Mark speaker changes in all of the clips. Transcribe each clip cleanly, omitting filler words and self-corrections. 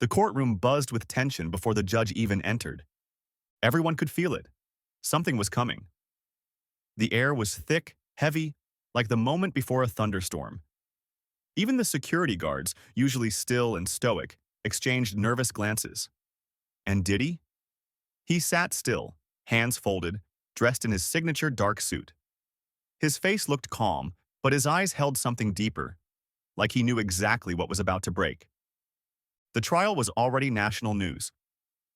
Speaker 1: The courtroom buzzed with tension before the judge even entered. Everyone could feel it. Something was coming. The air was thick, heavy, like the moment before a thunderstorm. Even the security guards, usually still and stoic, exchanged nervous glances. And Diddy? He sat still, hands folded, dressed in his signature dark suit. His face looked calm, but his eyes held something deeper, like he knew exactly what was about to break. The trial was already national news.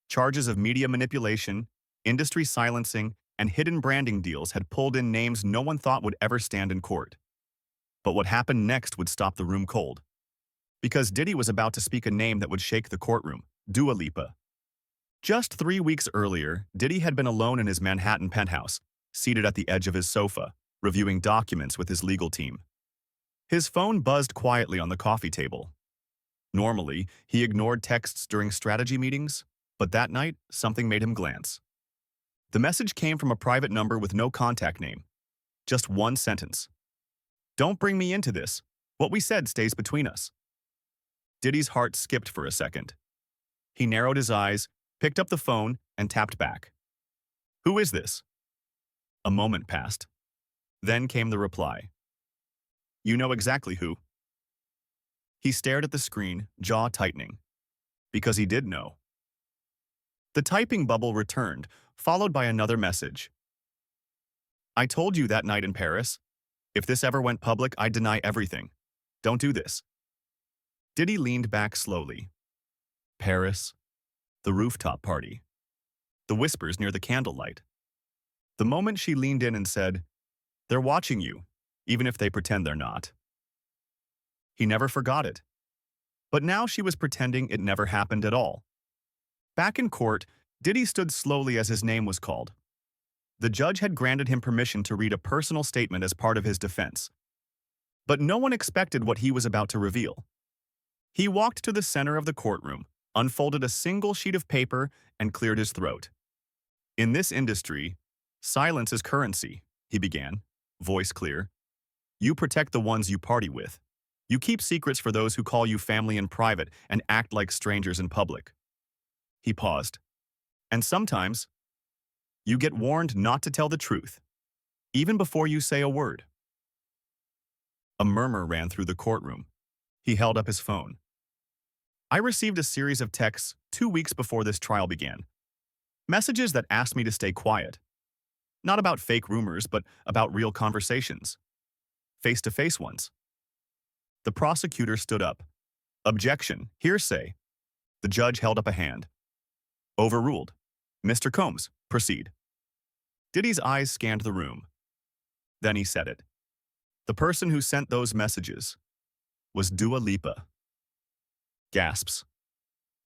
Speaker 1: Charges of media manipulation, industry silencing, and hidden branding deals had pulled in names no one thought would ever stand in court. But what happened next would stop the room cold. Because Diddy was about to speak a name that would shake the courtroom, Dua Lipa. Just 3 weeks earlier, Diddy had been alone in his Manhattan penthouse, seated at the edge of his sofa, reviewing documents with his legal team. His phone buzzed quietly on the coffee table. Normally, he ignored texts during strategy meetings, but that night, something made him glance. The message came from a private number with no contact name. Just one sentence. "Don't bring me into this. What we said stays between us." Diddy's heart skipped for a second. He narrowed his eyes, picked up the phone, and tapped back. "Who is this?" A moment passed. Then came the reply. "You know exactly who." He stared at the screen, jaw tightening. Because he did know. The typing bubble returned, followed by another message. "I told you that night in Paris. If this ever went public, I'd deny everything. Don't do this." Diddy leaned back slowly. Paris. The rooftop party. The whispers near the candlelight. The moment she leaned in and said, "They're watching you, even if they pretend they're not." He never forgot it. But now she was pretending it never happened at all. Back in court, Diddy stood slowly as his name was called. The judge had granted him permission to read a personal statement as part of his defense. But no one expected what he was about to reveal. He walked to the center of the courtroom, unfolded a single sheet of paper, and cleared his throat. "In this industry, silence is currency," he began, voice clear. "You protect the ones you party with. You keep secrets for those who call you family in private and act like strangers in public." He paused. "And sometimes, you get warned not to tell the truth, even before you say a word." A murmur ran through the courtroom. He held up his phone. "I received a series of texts 2 weeks before this trial began. Messages that asked me to stay quiet. Not about fake rumors, but about real conversations. Face-to-face ones." The prosecutor stood up. "Objection, hearsay." The judge held up a hand. "Overruled. Mr. Combs, proceed." Diddy's eyes scanned the room. Then he said it. The person who sent those messages was Dua Lipa. Gasps.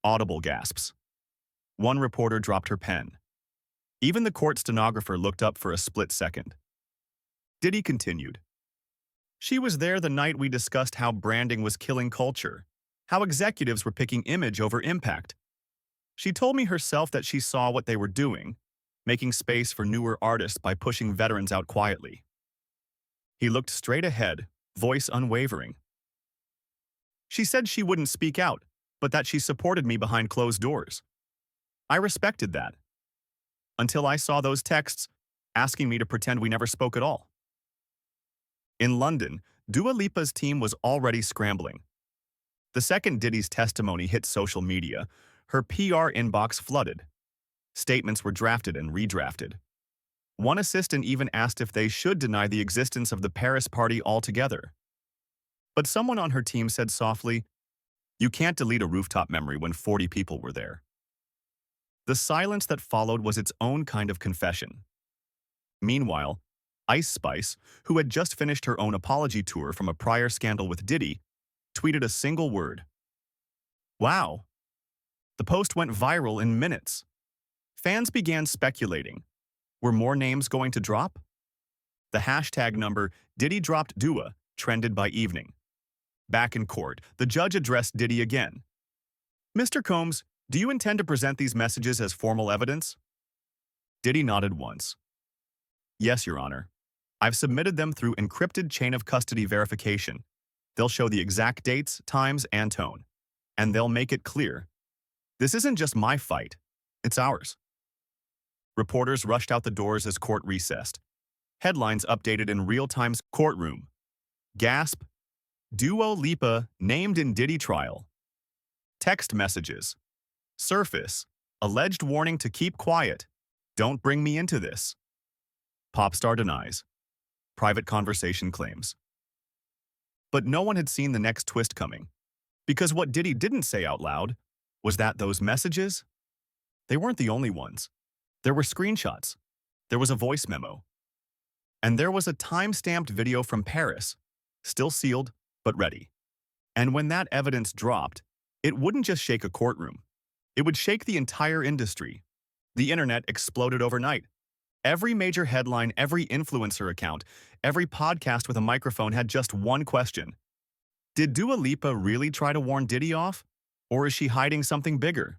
Speaker 1: Audible gasps. One reporter dropped her pen. Even the court stenographer looked up for a split second. Diddy continued. "She was there the night we discussed how branding was killing culture, how executives were picking image over impact. She told me herself that she saw what they were doing, making space for newer artists by pushing veterans out quietly." He looked straight ahead, voice unwavering. "She said she wouldn't speak out, but that she supported me behind closed doors. I respected that. Until I saw those texts asking me to pretend we never spoke at all." In London, Dua Lipa's team was already scrambling. The second Diddy's testimony hit social media, her PR inbox flooded. Statements were drafted and redrafted. One assistant even asked if they should deny the existence of the Paris party altogether. But someone on her team said softly, "You can't delete a rooftop memory when 40 people were there." The silence that followed was its own kind of confession. Meanwhile, Ice Spice, who had just finished her own apology tour from a prior scandal with Diddy, tweeted a single word. "Wow." The post went viral in minutes. Fans began speculating. Were more names going to drop? The hashtag number Diddy dropped Dua trended by evening. Back in court, the judge addressed Diddy again. "Mr. Combs, do you intend to present these messages as formal evidence?" Diddy nodded once. "Yes, Your Honor. I've submitted them through encrypted chain of custody verification. They'll show the exact dates, times, and tone. And they'll make it clear This isn't just my fight. It's ours. Reporters rushed out the doors as court recessed. Headlines updated in real-time. Courtroom Gasp Duo Lipa named in Diddy trial. Text messages surface. Alleged warning to keep quiet. Don't bring me into this. Pop star denies. Private conversation claims. But no one had seen the next twist coming. Because what Diddy didn't say out loud was that those messages, they weren't the only ones. There were screenshots. There was a voice memo. And there was a time-stamped video from Paris, still sealed, but ready. And when that evidence dropped, it wouldn't just shake a courtroom. It would shake the entire industry. The internet exploded overnight. Every major headline, every influencer account, every podcast with a microphone had just one question. Did Dua Lipa really try to warn Diddy off? Or is she hiding something bigger?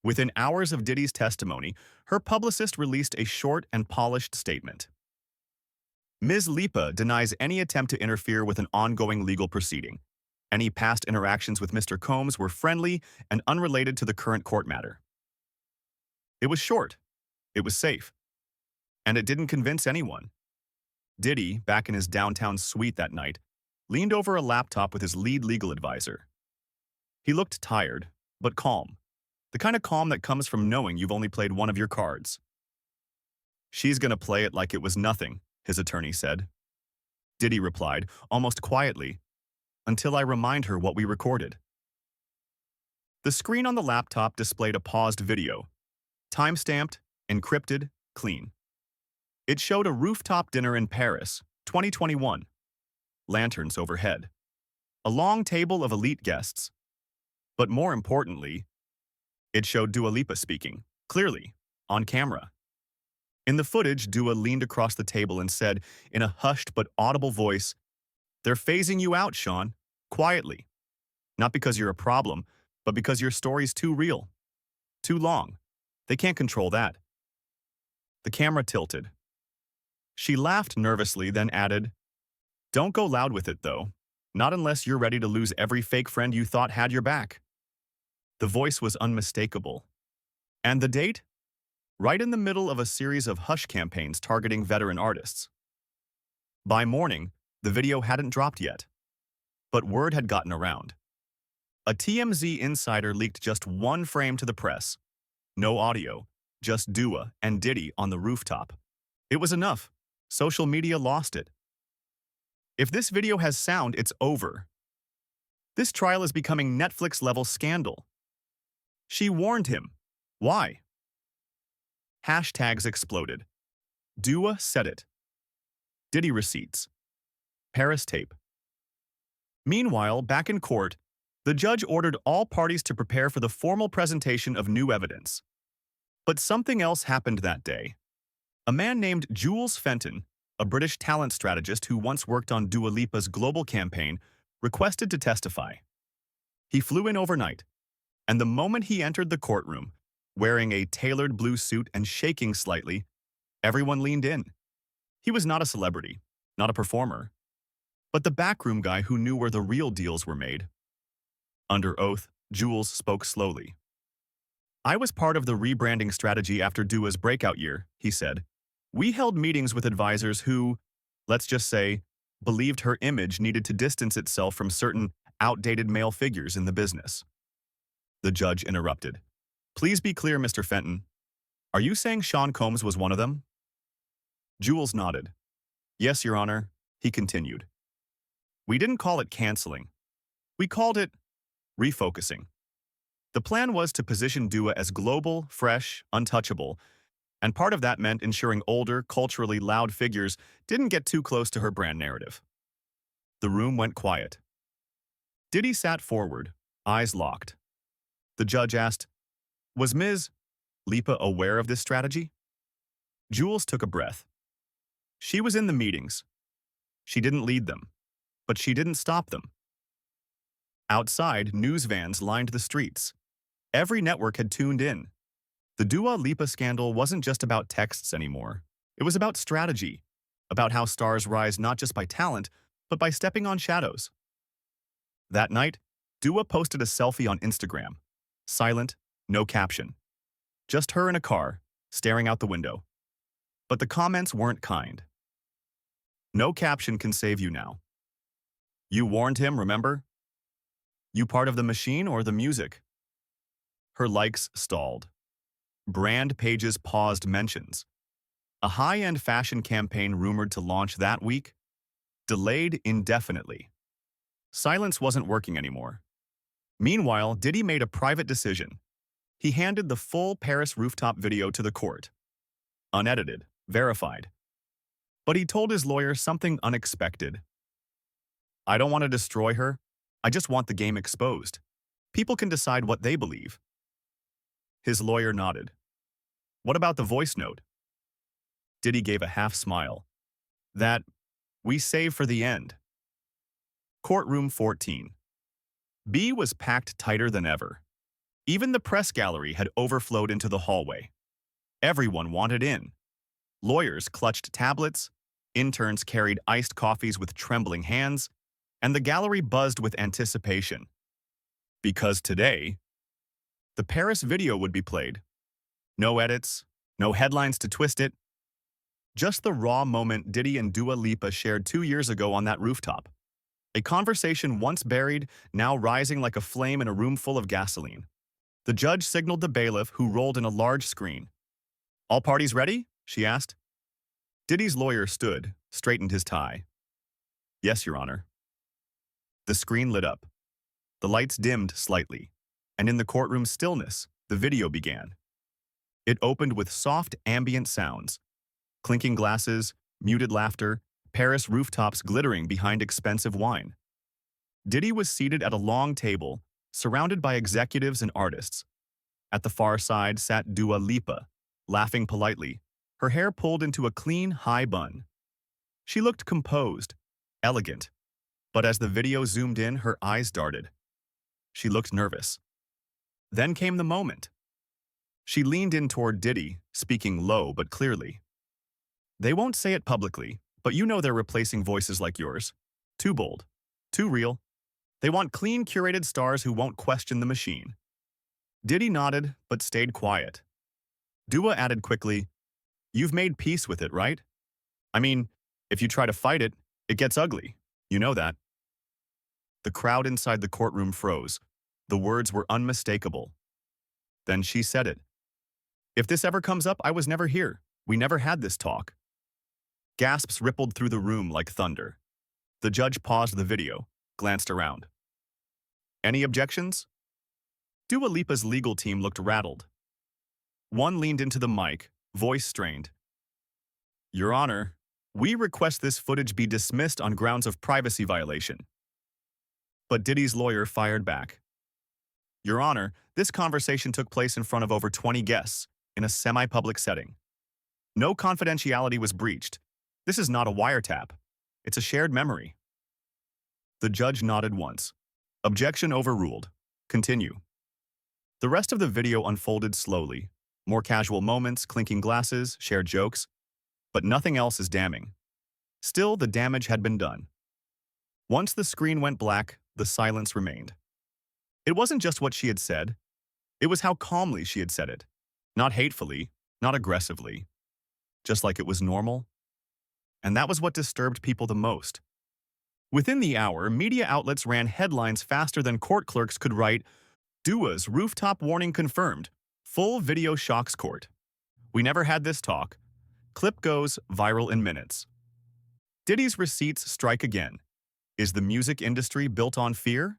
Speaker 1: Within hours of Diddy's testimony, her publicist released a short and polished statement. Ms. Lipa denies any attempt to interfere with an ongoing legal proceeding. Any past interactions with Mr. Combs were friendly and unrelated to the current court matter. It was short. It was safe. And it didn't convince anyone. Diddy, back in his downtown suite that night, leaned over a laptop with his lead legal advisor. He looked tired, but calm. The kind of calm that comes from knowing you've only played one of your cards. She's gonna play it like it was nothing, his attorney said. Diddy replied, almost quietly, until I remind her what we recorded. The screen on the laptop displayed a paused video, time-stamped, encrypted, clean. It showed a rooftop dinner in Paris, 2021. Lanterns overhead. A long table of elite guests. But more importantly, it showed Dua Lipa speaking, clearly, on camera. In the footage, Dua leaned across the table and said, in a hushed but audible voice, "They're phasing you out, Sean, quietly. Not because you're a problem, but because your story's too real. Too long. They can't control that." The camera tilted. She laughed nervously, then added, "Don't go loud with it, though. Not unless you're ready to lose every fake friend you thought had your back." The voice was unmistakable. And the date? Right in the middle of a series of hush campaigns targeting veteran artists. By morning, the video hadn't dropped yet. But word had gotten around. A TMZ insider leaked just one frame to the press. No audio, just Dua and Diddy on the rooftop. It was enough. Social media lost it. If this video has sound, it's over. This trial is becoming Netflix-level scandal. She warned him. Why? Hashtags exploded. Dua said it. Diddy receipts. Paris tape. Meanwhile, back in court, the judge ordered all parties to prepare for the formal presentation of new evidence. But something else happened that day. A man named Jules Fenton, a British talent strategist who once worked on Dua Lipa's global campaign, requested to testify. He flew in overnight, and the moment he entered the courtroom, wearing a tailored blue suit and shaking slightly, everyone leaned in. He was not a celebrity, not a performer, but the backroom guy who knew where the real deals were made. Under oath, Jules spoke slowly. "I was part of the rebranding strategy after Dua's breakout year," he said. "We held meetings with advisors who, let's just say, believed her image needed to distance itself from certain outdated male figures in the business." The judge interrupted. "Please be clear, Mr. Fenton. Are you saying Sean Combs was one of them?" Jules nodded. "Yes, Your Honor," he continued. "We didn't call it canceling. We called it refocusing. The plan was to position Dua as global, fresh, untouchable, and part of that meant ensuring older, culturally loud figures didn't get too close to her brand narrative." The room went quiet. Diddy sat forward, eyes locked. The judge asked, "Was Ms. Lipa aware of this strategy?" Jules took a breath. She was in the meetings. She didn't lead them, but she didn't stop them. Outside, news vans lined the streets. Every network had tuned in. The Dua Lipa scandal wasn't just about texts anymore. It was about strategy, about how stars rise not just by talent, but by stepping on shadows. That night, Dua posted a selfie on Instagram, silent, No caption. Just her in a car, staring out the window. But the comments weren't kind. No caption can save you now. You warned him, remember? You part of the machine or the music? Her likes stalled. Brand pages paused mentions. A high-end fashion campaign rumored to launch that week? Delayed indefinitely. Silence wasn't working anymore. Meanwhile, Diddy made a private decision. He handed the full Paris rooftop video to the court. Unedited, verified. But he told his lawyer something unexpected. I don't want to destroy her. I just want the game exposed. People can decide what they believe. His lawyer nodded. What about the voice note? Diddy gave a half smile. That we save for the end. Courtroom 14. B was packed tighter than ever. Even the press gallery had overflowed into the hallway. Everyone wanted in. Lawyers clutched tablets, interns carried iced coffees with trembling hands, and the gallery buzzed with anticipation. Because today, the Paris video would be played. No edits, no headlines to twist it. Just the raw moment Diddy and Dua Lipa shared 2 years ago on that rooftop. A conversation once buried, now rising like a flame in a room full of gasoline. The judge signaled the bailiff, who rolled in a large screen. All parties ready? She asked. Diddy's lawyer stood, straightened his tie. Yes, Your Honor. The screen lit up. The lights dimmed slightly, and in the courtroom stillness, the video began. It opened with soft ambient sounds. Clinking glasses, muted laughter, Paris rooftops glittering behind expensive wine. Diddy was seated at a long table, surrounded by executives and artists. At the far side sat Dua Lipa, laughing politely, her hair pulled into a clean, high bun. She looked composed, elegant, but as the video zoomed in, her eyes darted. She looked nervous. Then came the moment. She leaned in toward Diddy, speaking low but clearly. They won't say it publicly, but you know they're replacing voices like yours. Too bold. Too real. They want clean, curated stars who won't question the machine. Diddy nodded, but stayed quiet. Dua added quickly, You've made peace with it, right? I mean, if you try to fight it, it gets ugly. You know that. The crowd inside the courtroom froze. The words were unmistakable. Then she said it. If this ever comes up, I was never here. We never had this talk. Gasps rippled through the room like thunder. The judge paused the video, glanced around. Any objections? Dua Lipa's legal team looked rattled. One leaned into the mic, voice strained. Your Honor, we request this footage be dismissed on grounds of privacy violation. But Diddy's lawyer fired back. Your Honor, this conversation took place in front of over 20 guests, in a semi-public setting. No confidentiality was breached. This is not a wiretap. It's a shared memory. The judge nodded once. Objection overruled. Continue. The rest of the video unfolded slowly. More casual moments, clinking glasses, shared jokes. But nothing else is damning. Still, the damage had been done. Once the screen went black, the silence remained. It wasn't just what she had said. It was how calmly she had said it. Not hatefully, not aggressively. Just like it was normal. And that was what disturbed people the most. Within the hour, media outlets ran headlines faster than court clerks could write, Dua's rooftop warning confirmed. Full video shocks court. We never had this talk. Clip goes viral in minutes. Diddy's receipts strike again. Is the music industry built on fear?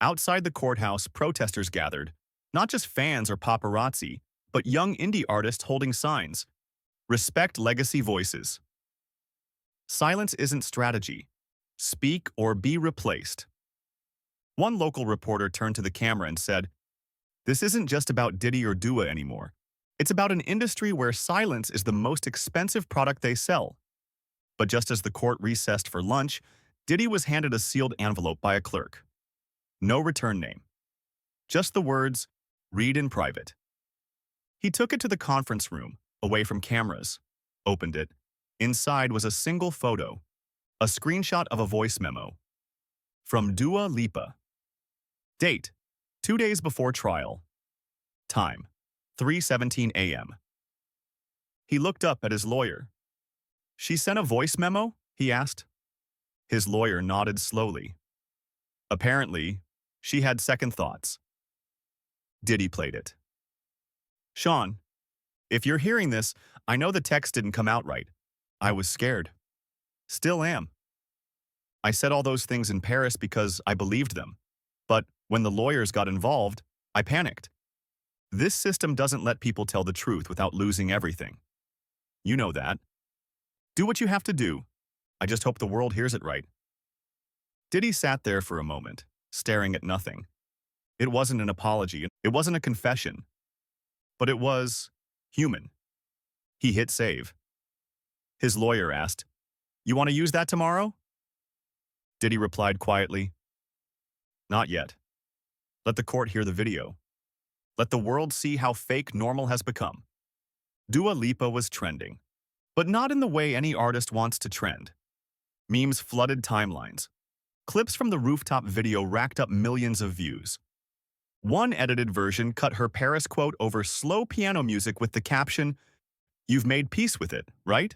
Speaker 1: Outside the courthouse, protesters gathered. Not just fans or paparazzi, but young indie artists holding signs. Respect legacy voices. Silence isn't strategy. Speak or be replaced. One local reporter turned to the camera and said, This isn't just about Diddy or Dua anymore. It's about an industry where silence is the most expensive product they sell. But just as the court recessed for lunch, Diddy was handed a sealed envelope by a clerk. No return name. Just the words, read in private. He took it to the conference room, away from cameras, opened it. Inside was a single photo, a screenshot of a voice memo. From Dua Lipa. Date, 2 days before trial. Time, 3:17 a.m. He looked up at his lawyer. "She sent a voice memo?" he asked. His lawyer nodded slowly. Apparently, she had second thoughts. Diddy played it. "Sean, if you're hearing this, I know the text didn't come out right. I was scared. Still am. I said all those things in Paris because I believed them. But when the lawyers got involved, I panicked. This system doesn't let people tell the truth without losing everything. You know that. Do what you have to do. I just hope the world hears it right." Diddy sat there for a moment, staring at nothing. It wasn't an apology, it wasn't a confession, but it was human. He hit save. His lawyer asked, "You want to use that tomorrow?" Diddy replied quietly, "Not yet. Let the court hear the video. Let the world see how fake normal has become." Dua Lipa was trending, but not in the way any artist wants to trend. Memes flooded timelines. Clips from the rooftop video racked up millions of views. One edited version cut her Paris quote over slow piano music with the caption, "You've made peace with it, right?"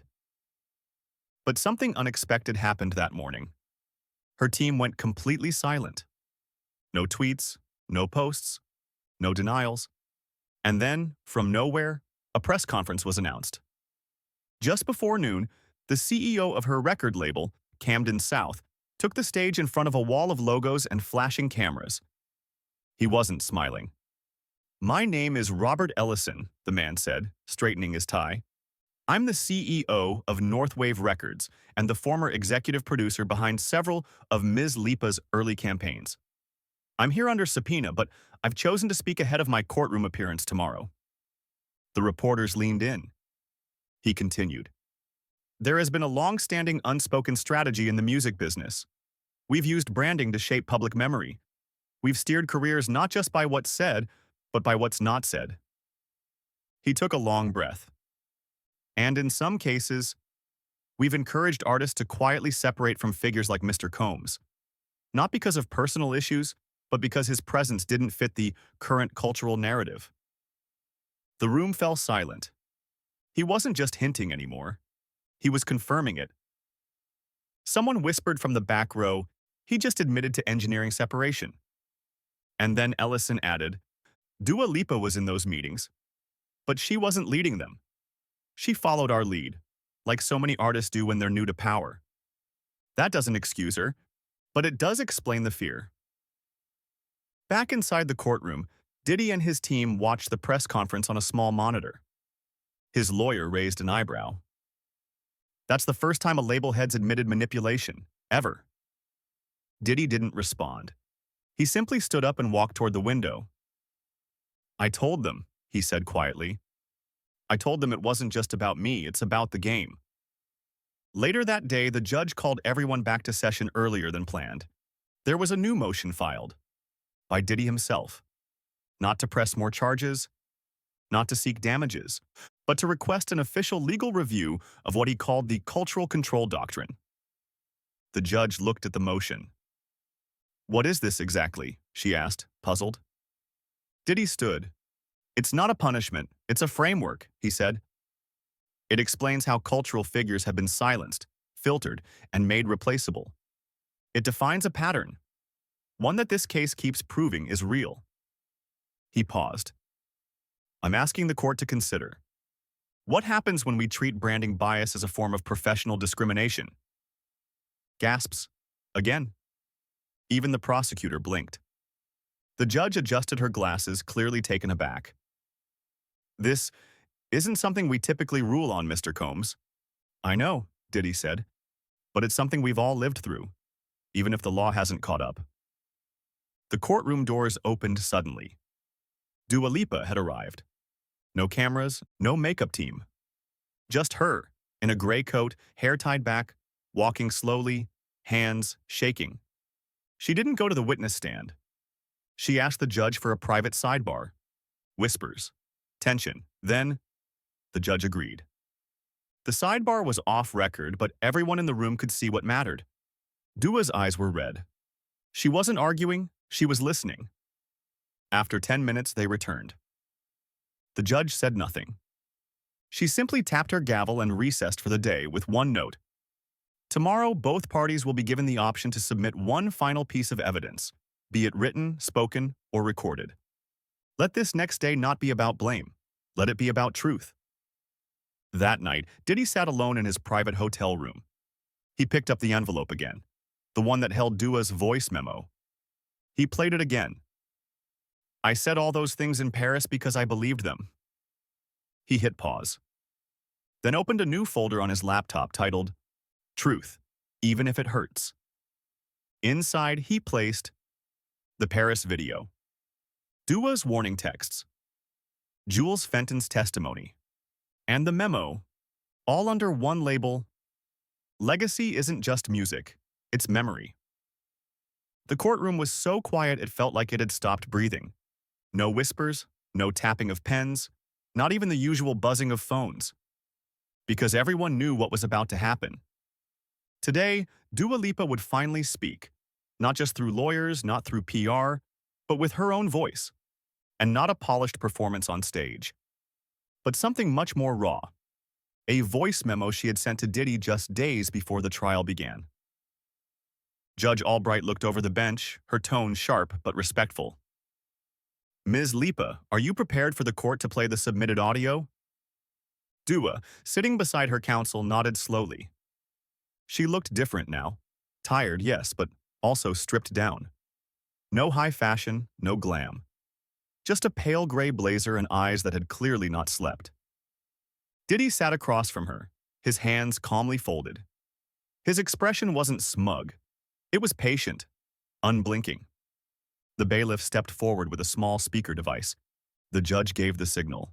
Speaker 1: But something unexpected happened that morning. Her team went completely silent. No tweets, no posts, no denials. And then, from nowhere, a press conference was announced. Just before noon, the CEO of her record label, Camden South, took the stage in front of a wall of logos and flashing cameras. He wasn't smiling. "My name is Robert Ellison," the man said, straightening his tie. "I'm the CEO of Northwave Records and the former executive producer behind several of Ms. Lipa's early campaigns. I'm here under subpoena, but I've chosen to speak ahead of my courtroom appearance tomorrow." The reporters leaned in. He continued, "There has been a long-standing unspoken strategy in the music business. We've used branding to shape public memory. We've steered careers not just by what's said, but by what's not said." He took a long breath. "And in some cases, we've encouraged artists to quietly separate from figures like Mr. Combs. Not because of personal issues, but because his presence didn't fit the current cultural narrative." The room fell silent. He wasn't just hinting anymore. He was confirming it. Someone whispered from the back row, "He just admitted to engineering separation." And then Ellison added, "Dua Lipa was in those meetings, but she wasn't leading them. She followed our lead, like so many artists do when they're new to power. That doesn't excuse her, but it does explain the fear." Back inside the courtroom, Diddy and his team watched the press conference on a small monitor. His lawyer raised an eyebrow. "That's the first time a label head's admitted manipulation, ever." Diddy didn't respond. He simply stood up and walked toward the window. "I told them," he said quietly. "I told them it wasn't just about me, it's about the game." Later that day, the judge called everyone back to session earlier than planned. There was a new motion filed, by Diddy himself. Not to press more charges, not to seek damages, but to request an official legal review of what he called the cultural control doctrine. The judge looked at the motion. "What is this exactly?" she asked, puzzled. Diddy stood. "It's not a punishment, it's a framework," he said. "It explains how cultural figures have been silenced, filtered, and made replaceable. It defines a pattern, one that this case keeps proving is real." He paused. "I'm asking the court to consider. What happens when we treat branding bias as a form of professional discrimination?" Gasps. Again. Even the prosecutor blinked. The judge adjusted her glasses, clearly taken aback. "This isn't something we typically rule on, Mr. Combs." "I know," Diddy said, "but it's something we've all lived through, even if the law hasn't caught up." The courtroom doors opened suddenly. Dua Lipa had arrived. No cameras, no makeup team. Just her, in a gray coat, hair tied back, walking slowly, hands shaking. She didn't go to the witness stand. She asked the judge for a private sidebar. Whispers. Tension. Then, the judge agreed. The sidebar was off record, but everyone in the room could see what mattered. Dua's eyes were red. She wasn't arguing, she was listening. After 10 minutes, they returned. The judge said nothing. She simply tapped her gavel and recessed for the day with one note. Tomorrow, both parties will be given the option to submit one final piece of evidence, be it written, spoken, or recorded. Let this next day not be about blame. Let it be about truth. That night, Diddy sat alone in his private hotel room. He picked up the envelope again, the one that held Dua's voice memo. He played it again. I said all those things in Paris because I believed them. He hit pause, then opened a new folder on his laptop titled Truth, Even If It Hurts. Inside, he placed the Paris video, Dua's warning texts, Jules Fenton's testimony, and the memo, all under one label. Legacy isn't just music, it's memory. The courtroom was so quiet it felt like it had stopped breathing. No whispers, no tapping of pens, not even the usual buzzing of phones. Because everyone knew what was about to happen. Today, Dua Lipa would finally speak, not just through lawyers, not through PR, but with her own voice, and not a polished performance on stage, but something much more raw, a voice memo she had sent to Diddy just days before the trial began. Judge Albright looked over the bench, her tone sharp but respectful. Ms. Lipa, are you prepared for the court to play the submitted audio? Dua, sitting beside her counsel, nodded slowly. She looked different now. Tired, yes, but also stripped down. No high fashion, no glam. Just a pale gray blazer and eyes that had clearly not slept. Diddy sat across from her, his hands calmly folded. His expression wasn't smug. It was patient, unblinking. The bailiff stepped forward with a small speaker device. The judge gave the signal.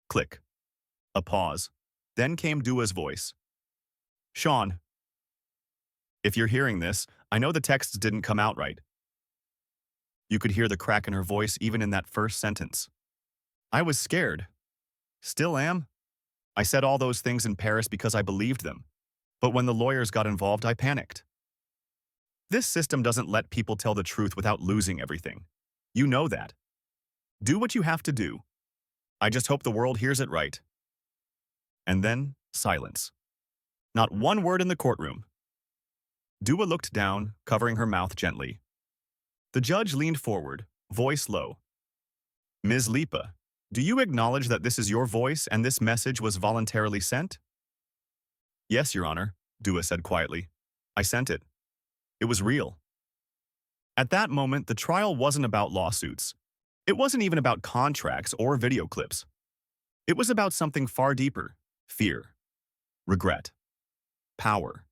Speaker 1: Click. A pause. Then came Dua's voice. Sean, if you're hearing this, I know the texts didn't come out right. You could hear the crack in her voice even in that first sentence. I was scared. Still am. I said all those things in Paris because I believed them. But when the lawyers got involved, I panicked. This system doesn't let people tell the truth without losing everything. You know that. Do what you have to do. I just hope the world hears it right. And then, silence. Not one word in the courtroom. Dua looked down, covering her mouth gently. The judge leaned forward, voice low. Ms. Lipa, do you acknowledge that this is your voice and this message was voluntarily sent? Yes, Your Honor, Dua said quietly. I sent it. It was real. At that moment, the trial wasn't about lawsuits. It wasn't even about contracts or video clips. It was about something far deeper: fear, regret, power,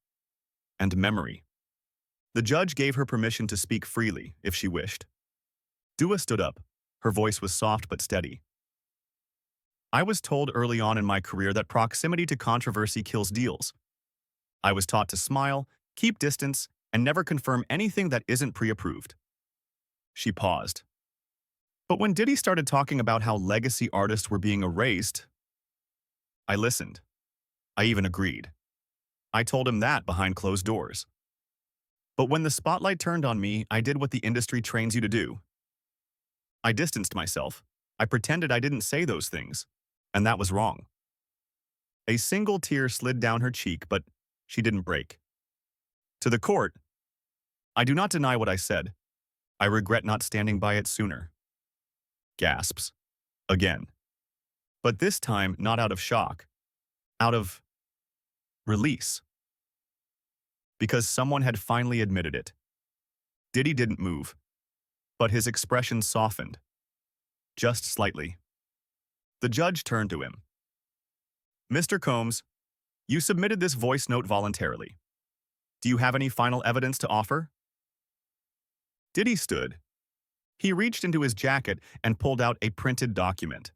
Speaker 1: and memory. The judge gave her permission to speak freely if she wished. Dua stood up. Her voice was soft but steady. I was told early on in my career that proximity to controversy kills deals. I was taught to smile, keep distance, and never confirm anything that isn't pre-approved. She paused. But when Diddy started talking about how legacy artists were being erased, I listened. I even agreed. I told him that behind closed doors. But when the spotlight turned on me, I did what the industry trains you to do. I distanced myself. I pretended I didn't say those things, and that was wrong. A single tear slid down her cheek, but she didn't break. To the court, I do not deny what I said. I regret not standing by it sooner. Gasps. Again. But this time, not out of shock. Out of release. Because someone had finally admitted it. Diddy didn't move, but his expression softened. Just slightly. The judge turned to him. Mr. Combs, you submitted this voice note voluntarily. Do you have any final evidence to offer? Diddy stood. He reached into his jacket and pulled out a printed document.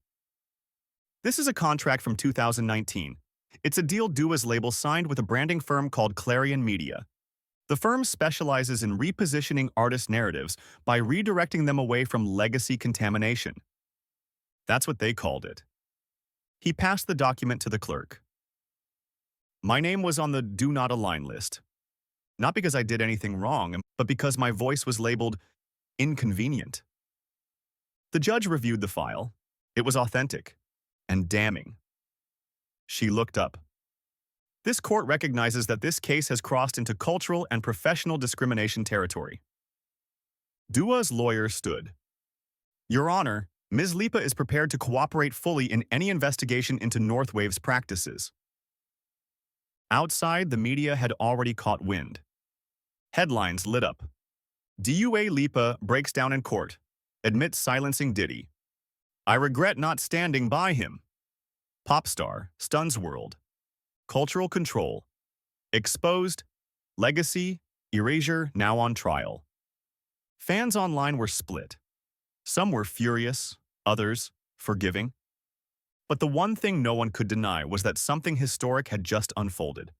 Speaker 1: This is a contract from 2019. It's a deal Dua's label signed with a branding firm called Clarion Media. The firm specializes in repositioning artist narratives by redirecting them away from legacy contamination. That's what they called it. He passed the document to the clerk. My name was on the Do Not Align list. Not because I did anything wrong, but because my voice was labeled inconvenient. The judge reviewed the file. It was authentic and damning. She looked up. This court recognizes that this case has crossed into cultural and professional discrimination territory. Dua's lawyer stood. Your Honor, Ms. Lipa is prepared to cooperate fully in any investigation into Northwave's practices. Outside, the media had already caught wind. Headlines lit up. DUA Lipa breaks down in court, admits silencing Diddy. I regret not standing by him. Pop star stuns world. Cultural control. Exposed. Legacy. Erasure now on trial. Fans online were split. Some were furious, others forgiving. But the one thing no one could deny was that something historic had just unfolded.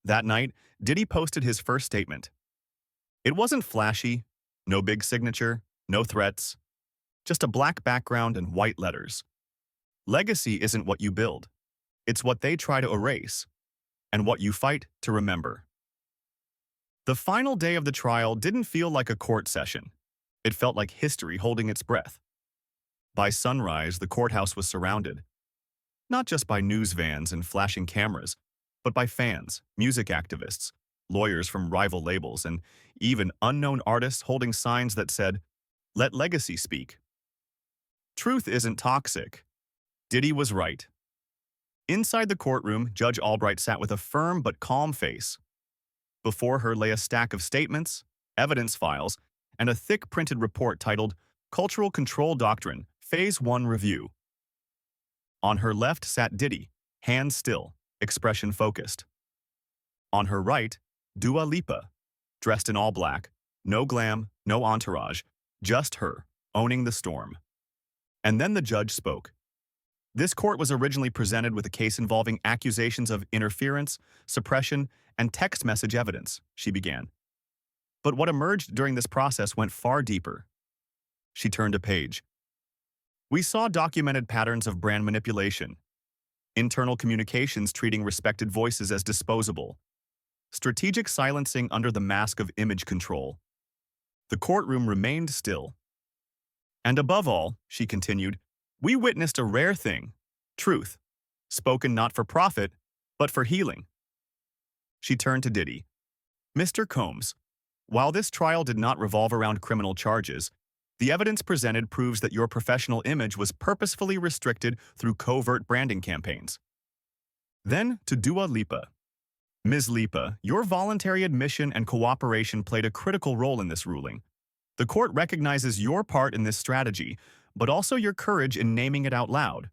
Speaker 1: That night, Diddy posted his first statement. It wasn't flashy, no big signature, no threats, just a black background and white letters. Legacy isn't what you build. It's what they try to erase, and what you fight to remember. The final day of the trial didn't feel like a court session. It felt like history holding its breath. By sunrise, the courthouse was surrounded, not just by news vans and flashing cameras, but by fans, music activists, lawyers from rival labels, and even unknown artists holding signs that said, "Let legacy speak." Truth isn't toxic. Diddy was right. Inside the courtroom, Judge Albright sat with a firm but calm face. Before her lay a stack of statements, evidence files, and a thick printed report titled Cultural Control Doctrine, Phase 1 Review. On her left sat Diddy, hands still, expression focused. On her right, Dua Lipa, dressed in all black, no glam, no entourage, just her, owning the storm. And then the judge spoke. This court was originally presented with a case involving accusations of interference, suppression, and text message evidence, she began. But what emerged during this process went far deeper. She turned a page. We saw documented patterns of brand manipulation, internal communications treating respected voices as disposable, strategic silencing under the mask of image control. The courtroom remained still. And above all, she continued, we witnessed a rare thing, truth, spoken not for profit, but for healing. She turned to Diddy. Mr. Combs, while this trial did not revolve around criminal charges, the evidence presented proves that your professional image was purposefully restricted through covert branding campaigns. Then to Dua Lipa. Ms. Lipa, your voluntary admission and cooperation played a critical role in this ruling. The court recognizes your part in this strategy, but also your courage in naming it out loud.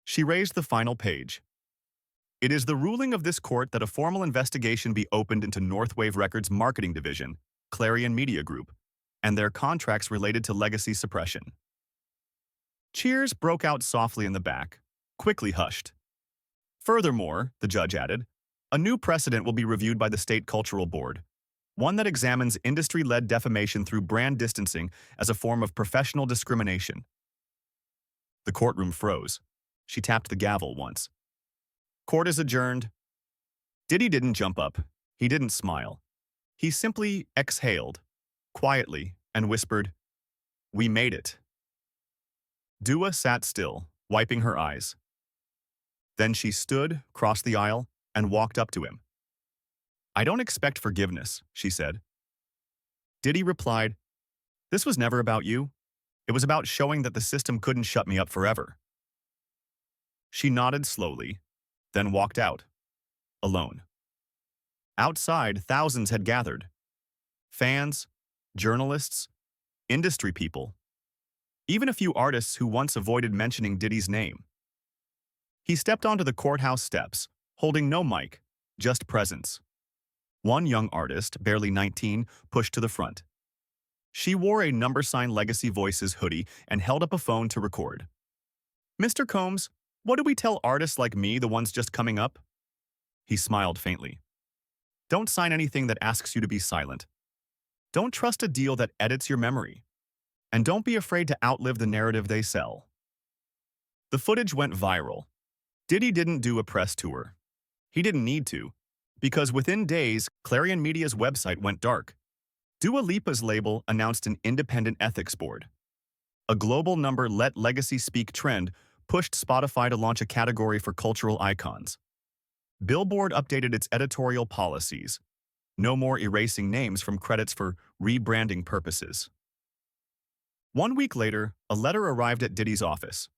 Speaker 1: She raised the final page. It is the ruling of this court that a formal investigation be opened into Northwave Records' marketing division, Clarion Media Group, and their contracts related to legacy suppression. Cheers broke out softly in the back, quickly hushed. Furthermore, the judge added, a new precedent will be reviewed by the State Cultural Board, one that examines industry-led defamation through brand distancing as a form of professional discrimination. The courtroom froze. She tapped the gavel once. Court is adjourned. Diddy didn't jump up. He didn't smile. He simply exhaled, quietly, and whispered, we made it. Dua sat still, wiping her eyes. Then she stood, crossed the aisle, and walked up to him. I don't expect forgiveness, she said. Diddy replied, this was never about you. It was about showing that the system couldn't shut me up forever. She nodded slowly, then walked out, alone. Outside, thousands had gathered. Fans, journalists, industry people, even a few artists who once avoided mentioning Diddy's name. He stepped onto the courthouse steps, holding no mic, just presence. One young artist, barely 19, pushed to the front. She wore a number sign Legacy Voices hoodie and held up a phone to record. Mr. Combs, what do we tell artists like me, the ones just coming up? He smiled faintly. Don't sign anything that asks you to be silent. Don't trust a deal that edits your memory. And don't be afraid to outlive the narrative they sell. The footage went viral. Diddy didn't do a press tour. He didn't need to, because within days, Clarion Media's website went dark. Dua Lipa's label announced an independent ethics board. A global number let legacy speak trend pushed Spotify to launch a category for cultural icons. Billboard updated its editorial policies. No more erasing names from credits for rebranding purposes. 1 week later, a letter arrived at Diddy's office.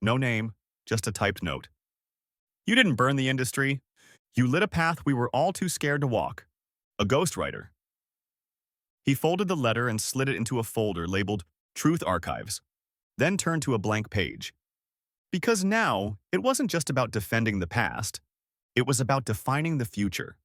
Speaker 1: No name, just a typed note. You didn't burn the industry. You lit a path we were all too scared to walk. A ghostwriter. He folded the letter and slid it into a folder labeled Truth Archives, then turned to a blank page. Because now, it wasn't just about defending the past. It was about defining the future.